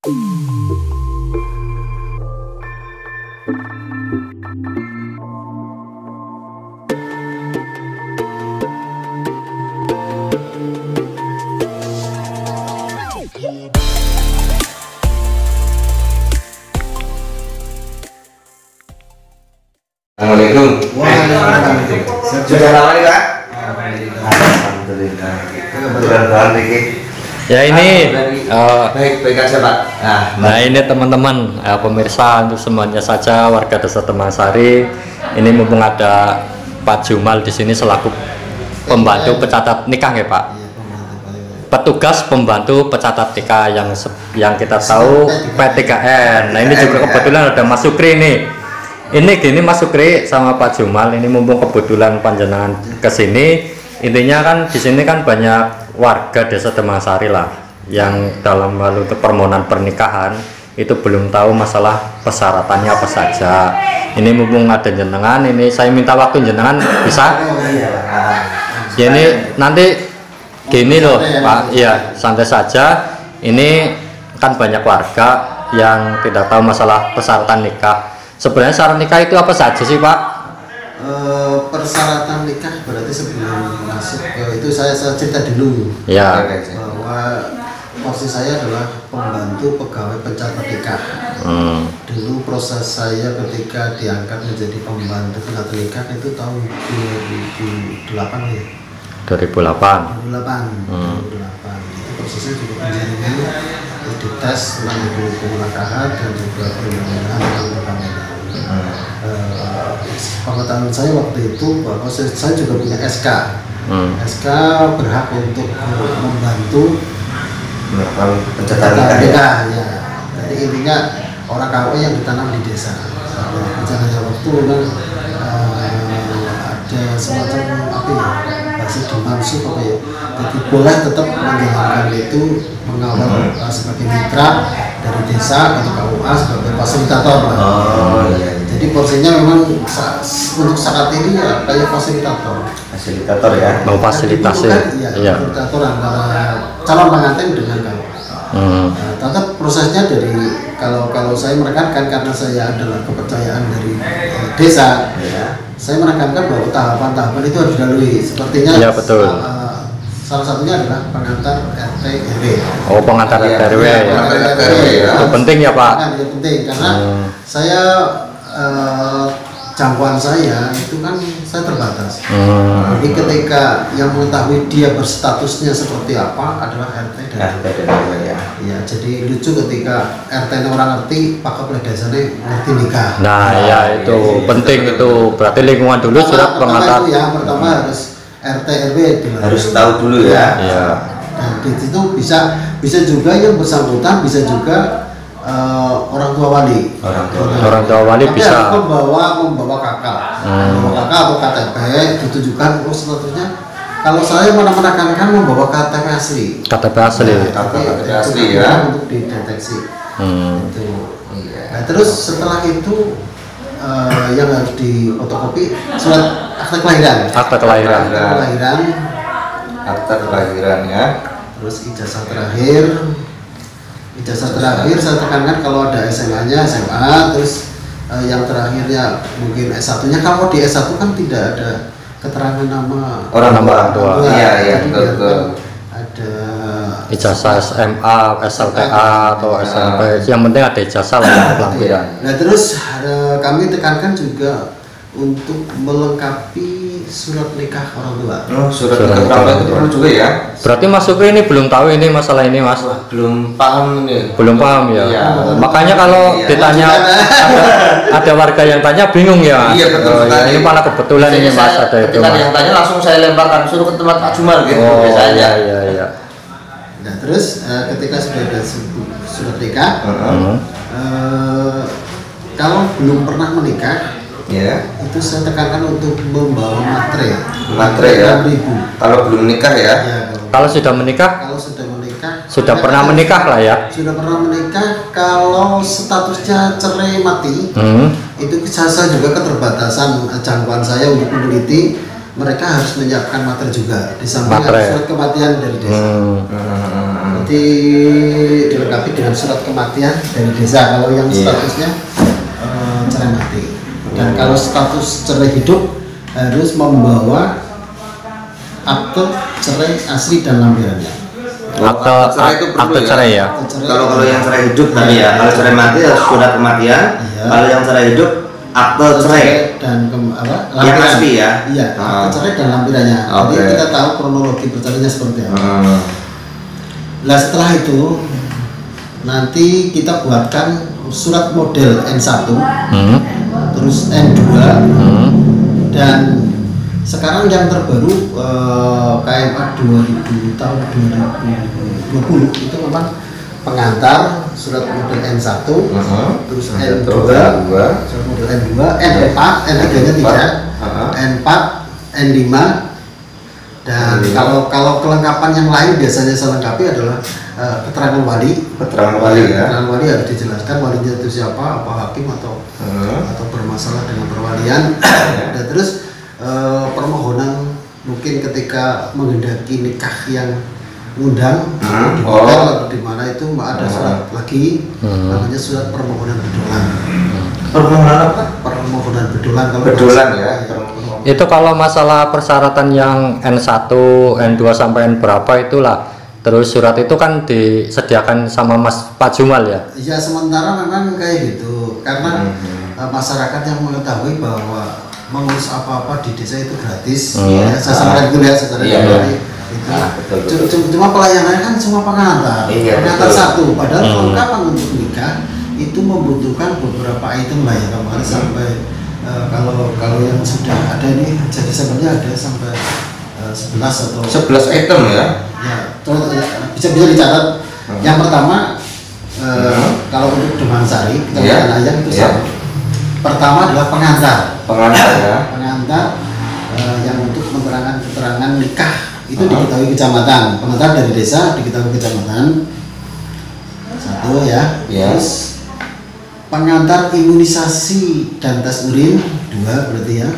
Assalamualaikum. Waalaikumsalam. Sudah lama nih Pak? Alhamdulillah. Kebetulan banget nih. Ya ini baik aja Pak. nah ini teman-teman pemirsa untuk semuanya saja warga Desa Temangsari. Ini mumpung ada Pak Jumal di sini selaku pembantu pencatat nikah ya Pak. Petugas pembantu pencatat nikah yang kita tahu P3N. Nah ini juga kebetulan ada Mas Sukri nih. Ini gini Mas Sukri sama Pak Jumal, ini mumpung kebetulan panjenengan kesini, intinya kan di sini kan banyak warga Desa Temangsari lah yang dalam hal untuk permohonan pernikahan itu belum tahu masalah persyaratannya apa saja. Ini mumpung ada jenengan, ini saya minta waktu jenengan bisa? Ya ini nanti gini loh Pak, iya santai saja. Ini kan banyak warga yang tidak tahu masalah persyaratan nikah. Sebenarnya syarat nikah itu apa saja sih Pak? Persyaratan nikah berarti sebelum masuk itu saya cerita dulu Ya. bahwa posisi saya adalah pembantu pegawai pencatat nikah. Dulu proses saya ketika diangkat menjadi pembantu pencatat nikah itu tahun 2008 ya. 2008. 2008 itu prosesnya juga penjaringan dites tentang pemulakahan dan juga perlindungan tentang perkawinan. Pengetahuan saya waktu itu bahwa saya juga punya SK. SK berhak untuk membantu melakukan pencatatan nikah ya. Jadi intinya orang KW yang ditanam di desa. Jalannya waktu memang ada semacam apa ya, masih dimaksud apa ya. Jadi boleh tetap menjalankan itu mengawal sebagai mitra dari desa atau KUA sebagai fasilitator. Iya. Jadi porsinya memang untuk saat ini ya kayak fasilitator. Fasilitator ya. Mau fasilitasi. Iya. Fasilitator antara calon pengantin dengan KUA. Tetap prosesnya dari kalau saya menekankan karena saya adalah kepercayaan dari desa. Saya menekankan bahwa tahapan-tahapan itu harus dilalui. Sepertinya. Ya betul. Salah satunya adalah pengantar RT RW. Oh pengantar RT RW ya. Itu penting ya Pak. Itu penting karena saya jangkauan saya itu kan saya terbatas. Jadi ketika yang mengetahui dia berstatusnya seperti apa adalah RT dan RW ya. Ya jadi lucu ketika RT orang ngerti, Pak Kepala Desanya ngerti nikah. Nah ya itu penting itu. Berarti lingkungan dulu sudah pengantar. Itu ya pertama harus RT RW harus tahu dulu ya. Iya. Dan di situ bisa juga yang bersangkutan, bisa juga orang tua wali. Orang tua wali tapi bisa. Harus membawa kakak, membawa kakak atau KTP ditujukan. Statusnya kalau saya menekankan membawa KTP asli. KTP asli. KTP asli ya. Untuk dideteksi. Itu. Iya. Nah, terus setelah itu yang harus difotokopi surat akte kelahiran. Akte kelahiran. Akte kelahiran ya. Terus ijazah terakhir. Ijazah terakhir saya tekankan kalau ada SMA-nya SMA, terus yang terakhirnya mungkin S1-nya. Kalau di S1 kan tidak ada keterangan nama orang tua. Iya betul. Ada Ijazah SMA, SLTA atau SMP. Yang penting ada ijazah lah yang lampiran. Nah terus kami tekankan juga untuk melengkapi surat nikah orang tua. Surat nikah orang tua itu perlu juga ya. Berarti Mas Sukri ini belum tahu ini masalah ini Mas. Belum paham ini. Belum paham ya. Iya. Makanya kalau ditanya ada warga yang tanya bingung ya. Iya betul. Ya, ini malah kebetulan ini Mas ada itu. Ketika yang tanya langsung saya lemparkan suruh ke tempat Pak Jumal gitu biasanya. Iya. Nah terus ketika sudah ada surat nikah, kalau belum pernah menikah, itu saya tekankan untuk membawa materai ya. 6.000. Kalau belum menikah ya. Kalau sudah menikah? Kalau sudah menikah. Sudah pernah menikah lah ya. Sudah pernah menikah. Kalau statusnya cerai mati, itu saya juga keterbatasan jangkauan saya untuk meneliti. Mereka harus menyiapkan materi juga di samping surat kematian dari desa. Nanti dilengkapi dengan surat kematian dari desa kalau yang statusnya cerai mati. Dan kalau status cerai hidup harus membawa akte cerai asli dan lampirannya. Akte cerai ya. Kalau yang cerai hidup tadi ya, kalau cerai mati harus surat kematian. Kalau yang cerai hidup akte cerai dan yang asli ya. Iya, akte cerai dan lampirannya. Jadi kita tahu kronologi perceraiannya seperti apa. Nah setelah itu nanti kita buatkan surat model N1, terus N2, dan sekarang yang terbaru KMA 2000 tahun 2020 itu memang pengantar surat model N1, terus N2, surat model N2, N4, N3-nya tidak, N4, N5. Dan kalau kelengkapan yang lain biasanya saya lengkapi adalah keterangan wali. Keterangan wali ya. Keterangan wali harus dijelaskan walinya itu siapa, apa hakim atau bermasalah dengan perwalian. Dan terus permohonan mungkin ketika menghendaki nikah yang undang di hotel atau di mana itu ada surat lagi namanya surat permohonan bedolan. Permohonan apa? Permohonan bedolan kalau bedolan ya. Itu kalau masalah persyaratan yang N1, N2 sampai N berapa itulah. Terus surat itu kan disediakan sama Pak Jumal ya? Iya, sementara memang kayak gitu. Karena masyarakat yang mengetahui bahwa mengurus apa-apa di desa itu gratis. Ya, saya sampaikan dulu ya secara pribadi. Cuma pelayanannya kan cuma pengantar. Pengantar satu. Padahal kelengkapan untuk nikah itu membutuhkan beberapa item lah ya kemarin sampai kalau yang sudah ada ini jadi sebenarnya ada sampai 11 atau 11 item ya. Ya, bisa dicatat. Yang pertama kalau untuk Demang Sari kita ayam itu sama. Pertama adalah pengantar ya. Pengantar yang untuk keterangan nikah itu diketahui kecamatan. Pengantar dari desa diketahui kecamatan. Satu ya. Terus pengantar imunisasi dan tes urin 2 berarti ya.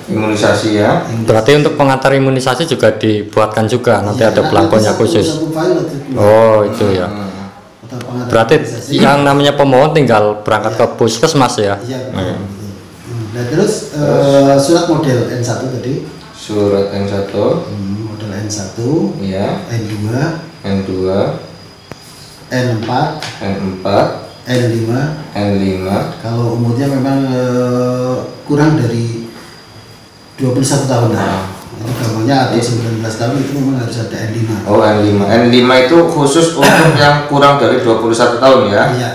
Imunisasi ya. Berarti untuk pengantar imunisasi juga dibuatkan juga nanti ada belangkonya khusus. Oh itu ya. Berarti yang namanya pemohon tinggal berangkat ke puskesmas ya. Iya. Nah terus surat model N1 tadi. Surat N1. Model N1. Iya. N2. N2. N4. N4. N5. N5. Kalau umurnya memang kurang dari 21 tahun itu gampangnya, atau 19 tahun itu memang harus ada N5. Oh N5. N5 itu khusus untuk yang kurang dari 21 tahun ya? Iya,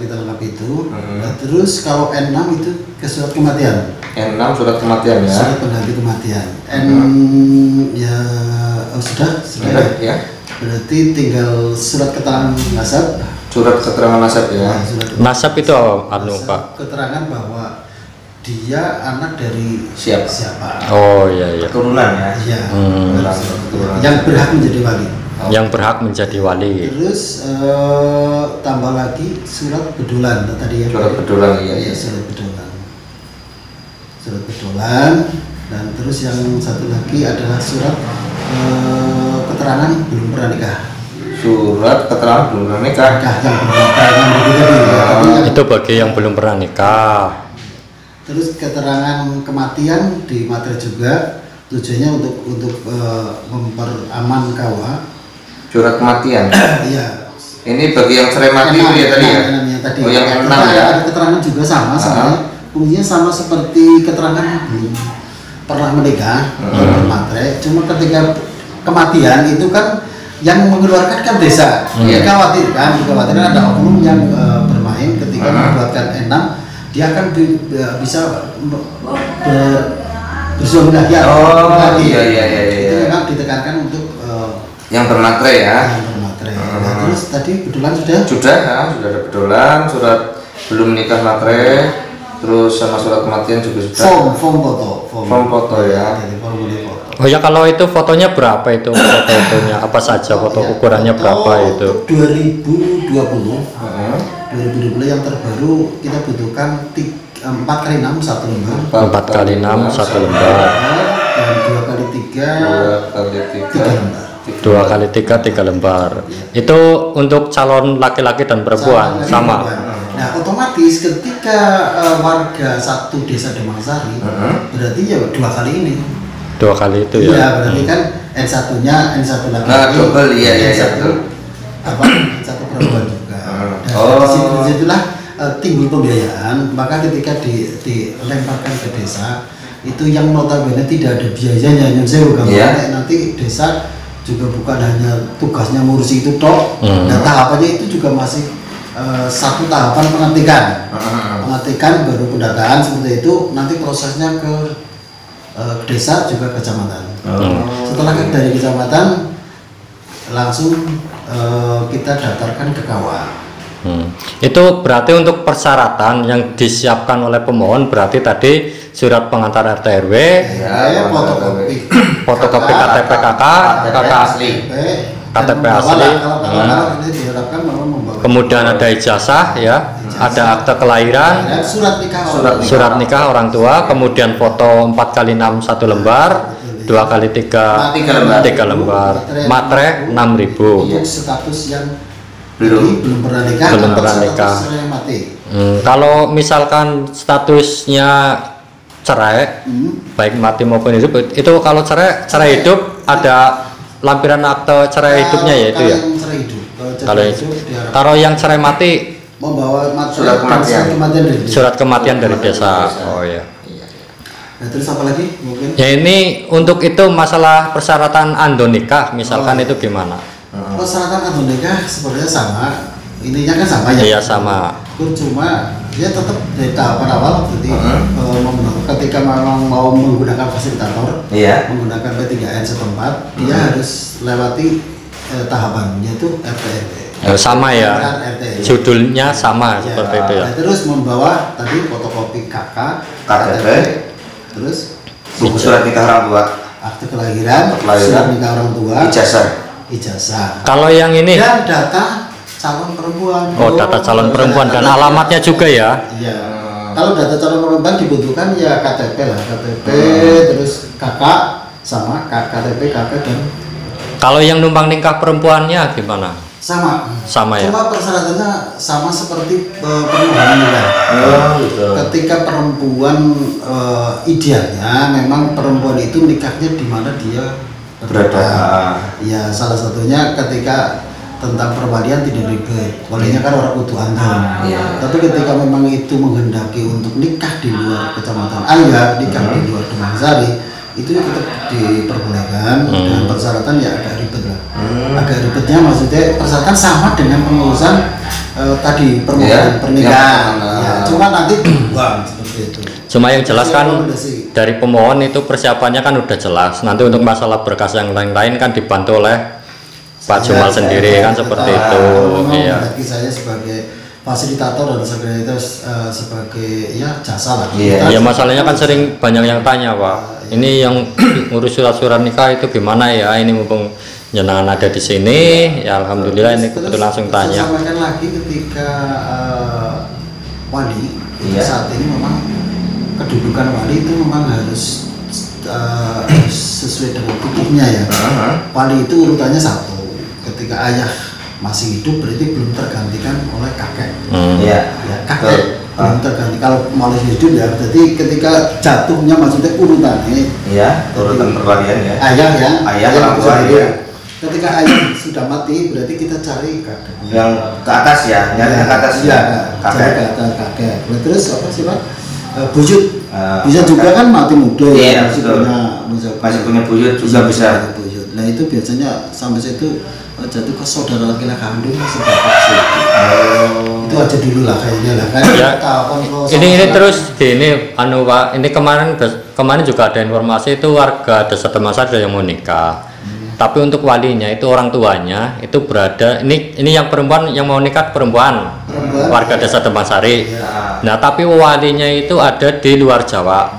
kita lengkapi itu. Nah, terus kalau N6 itu ke surat kematian. N6 surat kematian ya? Surat pengganti kematian. Ya sudah ya. Berarti tinggal surat keterangan nasab. Surat keterangan nasab ya. Nasab itu Pak. Keterangan bahwa dia anak dari siapa. Oh iya. Keturunan ya. Iya. Yang berhak menjadi wali. Yang berhak menjadi wali. Terus tambah lagi surat bedolan tadi ya. Surat bedolan iya. Surat bedolan. Surat bedolan, dan terus yang satu lagi adalah surat keterangan belum pernah nikah. Surat keterangan belum pernah nikah. Itu bagi yang belum pernah nikah. Terus keterangan kematian di materi juga, tujuannya untuk memperaman KUA. Surat kematian. Iya. Ini bagi yang cerai mati itu ya tadi ya. Oh yang N6 ya. Ada keterangan juga sama fungsinya sama seperti keterangan belum pernah menikah materi. Cuma ketika kematian itu kan yang mengeluarkan kan desa. Dikhawatirkan ada oknum yang bermain ketika membuatkan N6, dia akan bisa bersuami lagi. Iya. Itu memang ditekankan untuk yang bermatre ya. Nah, terus tadi bedolan sudah ada bedolan, surat belum nikah matre, terus sama surat kematian juga sudah. Form foto ya. Oh ya, kalau itu fotonya berapa itu? Fotonya apa saja? Foto ukurannya berapa itu? 2020 yang terbaru kita butuhkan 4x6 1 lembar. 4x6 1 lembar. Dan 2x3 3 lembar. 2 kali 3 lembar. Itu untuk calon laki-laki dan perempuan sama. Nah, otomatis ketika warga satu desa Demangsari, berarti ya 2 kali ini. 2 kali itu ya. Iya, berarti kan N1-nya N1 laki-laki. Double iya N1 apa? N1 perempuan juga. Nah, disitulah timbul pembiayaan. Maka ketika dilemparkan ke desa, itu yang notabene tidak ada biayanya, nanti desa juga bukan hanya tugasnya ngurusi itu toh. Nah, tahapannya itu juga masih satu tahapan pengetikan baru pendataan seperti itu, nanti prosesnya ke desa juga kecamatan. Setelah dari kecamatan langsung kita daftarkan ke KUA. Itu berarti untuk persyaratan yang disiapkan oleh pemohon berarti tadi surat pengantar RT RW, fotokopi KTP KK asli. Kemudian ada ijazah ya, ada akte kelahiran, surat nikah orang tua, kemudian foto 4x6 1 lembar, 2x3 lembar, materai 6.000. Untuk status yang belum pernah nikah. Kalau misalkan statusnya cerai, baik mati maupun hidup, itu kalau cerai hidup ada lampiran akte cerai hidupnya ya itu ya. Kalau yang cerai mati membawa surat kematian dari desa. Oh ya. Nah, terus apa lagi mungkin? Ya ini untuk itu masalah persyaratan ando nikah misalkan itu gimana? Persyaratan ando nikah sebenarnya sama. Ininya kan sama ya. Iya sama. Cuma dia tetap dari tahapan awal jadi ketika memang mau menggunakan fasilitator, menggunakan P3N setempat, dia harus lewati tahapan yaitu RT RW. Sama ya. Judulnya sama seperti itu ya. Terus membawa tadi fotokopi KK, KTP, terus buku surat nikah orang tua, akte kelahiran, surat nikah orang tua, ijazah. Kalau yang ini dan data calon perempuan. Oh, data calon perempuan dan alamatnya juga ya? Iya. Kalau data calon perempuan dibutuhkan ya KTP lah, KTP, terus KK sama KTP, KK dan. Kalau yang numpang nikah perempuannya gimana? Sama ya. Cuma persyaratannya sama seperti permohonan nikah. Ketika perempuan idealnya memang perempuan itu nikahnya di mana dia berada. Ya salah satunya ketika tentang perwalian tidak ribet, walinya kan orang utuh anton. Tapi ketika memang itu menghendaki untuk nikah di luar kecamatan Ayah, nikah di luar Demangsari, itu tetap diperbolehkan dengan persyaratan ya agak ribet lah. Agak ribetnya maksudnya persyaratan sama dengan pengurusan tadi permohonan pernikahan. Cuma nanti uang seperti itu. Cuma yang jelas kan dari pemohon itu persiapannya kan udah jelas. Nanti untuk masalah berkas yang lain-lain kan dibantu oleh Pak Jumal sendiri kan seperti itu. Iya. Saya sebagai fasilitator dan sekretariat sebagai ya jasa lah. Ya masalahnya kan sering banyak yang tanya Pak. Ini yang ngurus surat-surat nikah itu gimana ya? Ini mumpung jenengan ada di sini, ya alhamdulillah ini kebetulan langsung tanya. Saya sampaikan lagi ketika wali saat ini memang kedudukan wali itu memang harus sesuai dengan tubuhnya ya. Wali itu urutannya 1. Ketika ayah masih hidup berarti belum tergantikan oleh kakek. Kakek belum terganti. Kalau masih hidup ya, jadi ketika jatuhnya maksudnya urutannya. Urutan perwalian ya. Ayah orang tua ya. Ketika ayah sudah mati berarti kita cari kakek. Yang ke atas ya, nyari ke atas ya. Cari ke atas kakek. Terus apa sih Pak? Buyut. Bisa juga kan mati muda ya. Masih punya buyut juga bisa. Nah itu biasanya sampai situ jatuh ke saudara laki-laki kandung itu aja dulu lah kayaknya lah kan ya. Ini terus gini Pak, ini kemarin juga ada informasi itu warga desa Demangsari yang mau nikah, tapi untuk walinya itu orang tuanya itu berada ini yang perempuan yang mau nikah perempuan warga desa Demangsari. Nah tapi walinya itu ada di luar Jawa.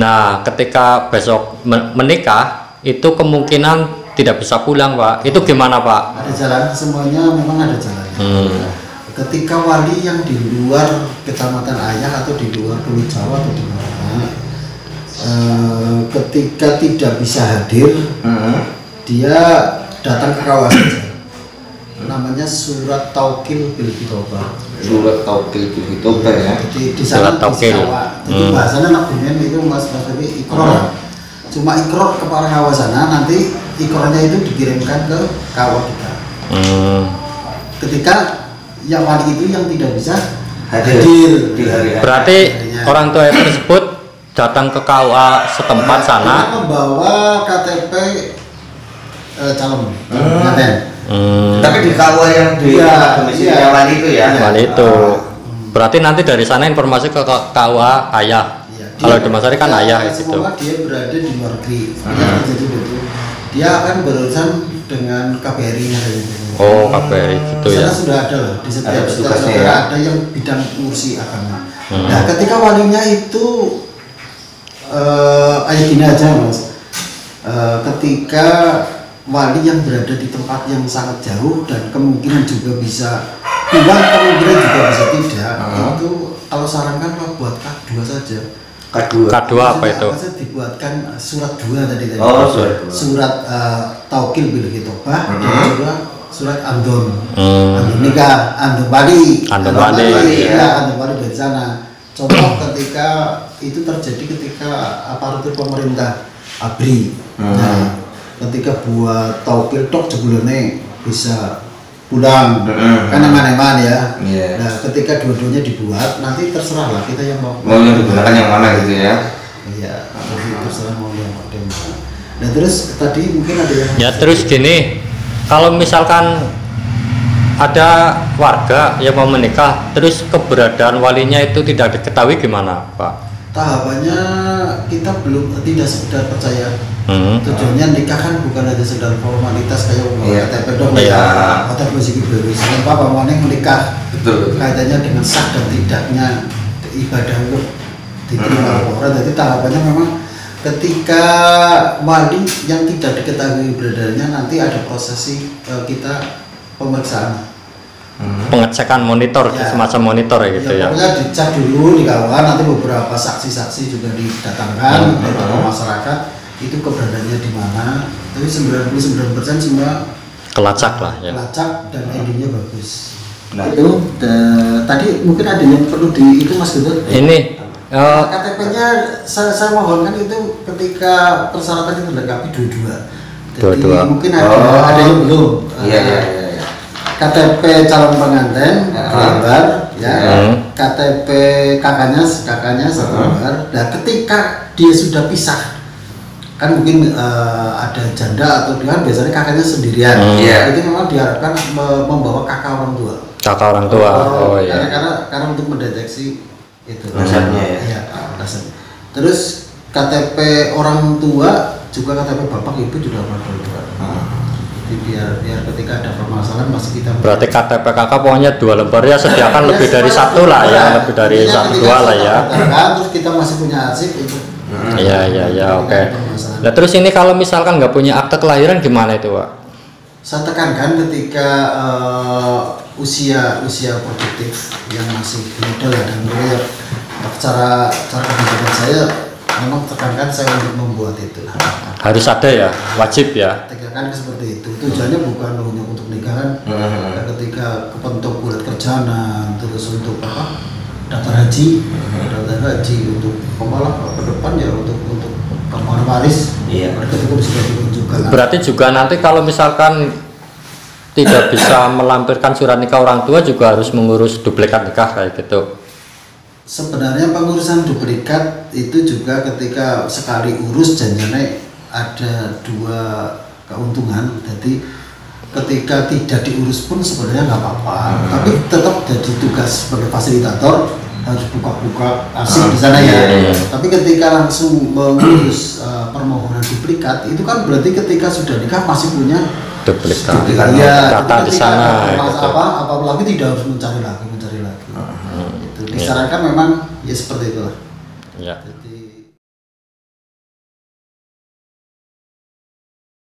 Nah ketika besok menikah itu kemungkinan tidak bisa pulang Pak, itu gimana Pak? Ada jalan, semuanya memang ada jalan. Ketika wali yang di luar kecamatan Ayah atau di luar Pulau Jawa atau di mana, ketika tidak bisa hadir, dia datang ke KUA saja. Namanya surat taukil bil khitobah. Surat taukil bil khitobah ya. Jadi di sana di KUA. Jadi bahasanya nabumen itu Mas Basawi ikrar. Cuma ikrar ke para KUA sana, nanti ikrarnya itu dikirimkan ke KUA kita. Ketika yang wali itu yang tidak bisa hadir di hari. Berarti orang tua tersebut datang ke KUA setempat sana membawa KTP calon pengantin. Tapi di KUA yang di domisilinya wali itu ya. Wali itu. Berarti nanti dari sana informasi ke KUA ayah. Kalau di Masari kan ayah gitu. Semua dia berada di luar negeri. Jadi betul. Dia akan berurusan dengan KBRI-nya gitu. Oh, KBRI gitu ya. Sana sudah ada lah di setiap negara ada yang bidang ngurusi agama. Nah, ketika walinya itu gini aja Mas. Ketika wali yang berada di tempat yang sangat jauh dan kemungkinan juga bisa pulang, kemungkinan juga bisa tidak, itu kalau sarankan buat K2 saja. K2 apa itu? Dibuatkan surat 2 tadi. Oh, surat taukil bil khitobah dan juga surat andon. Andon nikah, andon wali. Andon wali dari sana. Contoh ketika itu terjadi ketika aparatur pemerintah ABRI. Nah, ketika buat taukil tok jebulane bisa pulang kan eman-eman ya. Nah, ketika dua-duanya dibuat nanti terserah lah kita yang mau yang digunakan yang mana gitu ya. Iya, terserah mau yang mana. Nah, terus tadi mungkin ada yang ya terus gini, kalau misalkan ada warga yang mau menikah terus keberadaan walinya itu tidak diketahui gimana Pak? Tahapannya kita tidak sekedar percaya. Tujuannya nikah kan bukan hanya sekedar formalitas kayak KTP dong ya, atau musik berbeda. Apa yang menikah kaitannya dengan sah dan tidaknya ibadah untuk diterima orang. Jadi tahapannya memang ketika wali yang tidak diketahui keberadaannya nanti ada prosesi kita pemeriksaan. Pengecekan monitor, semacam monitor ya gitu ya. Pokoknya dicek dulu di KUA, nanti beberapa saksi-saksi juga didatangkan dari tokoh masyarakat itu keberadaannya di mana. Tapi 99% semua kelacak lah ya. Kelacak dan endingnya bagus. Nah itu tadi mungkin ada yang perlu di itu Mas Guntur. Ini KTP-nya saya mohonkan itu ketika persyaratan itu dilengkapi Jadi mungkin ada yang belum. Iya. KTP calon pengantin gambar KTP kakaknya satu gambar. Nah, ketika dia sudah pisah kan mungkin ada janda atau dia biasanya kakaknya sendirian. Itu memang diharapkan membawa kakak orang tua. Kakak orang tua. Iya. Karena untuk mendeteksi itu. Nasabnya ya. Nasab. Terus KTP orang tua juga KTP bapak ibu juga orang tua. Biar ketika ada permasalahan masih kita berarti KTP kakak pokoknya 2 lembar ya, sediakan lebih dari satu lah ya, lebih dari 1-2 lah ya. Terus kita masih punya arsip itu. Iya, oke. Nah terus ini kalau misalkan nggak punya akte kelahiran gimana itu Pak? Saya tekankan ketika usia produktif yang masih muda dan cara kebijakan saya memang tekankan saya untuk membuat itu. Harus ada ya, wajib ya. Tekankan seperti itu. Tujuannya bukan hanya untuk nikahan. Ketika kepentok buat kerjaan, terus untuk daftar haji, untuk pembalap ke depan ya untuk kemana waris. Mereka itu sudah ditunjukkan. Berarti juga nanti kalau misalkan tidak bisa melampirkan surat nikah orang tua juga harus mengurus duplikat nikah kayak gitu. Sebenarnya pengurusan duplikat itu juga ketika sekali urus janjinya ada 2 keuntungan. Jadi ketika tidak diurus pun sebenarnya nggak apa-apa, tapi tetap jadi tugas sebagai fasilitator harus buka-buka arsip di sana ya. Tapi ketika langsung mengurus permohonan duplikat itu kan berarti ketika sudah nikah masih punya duplikat kata di sana. Apalagi tidak harus mencari lagi. Disarankan memang ya seperti itulah. Ya. Jadi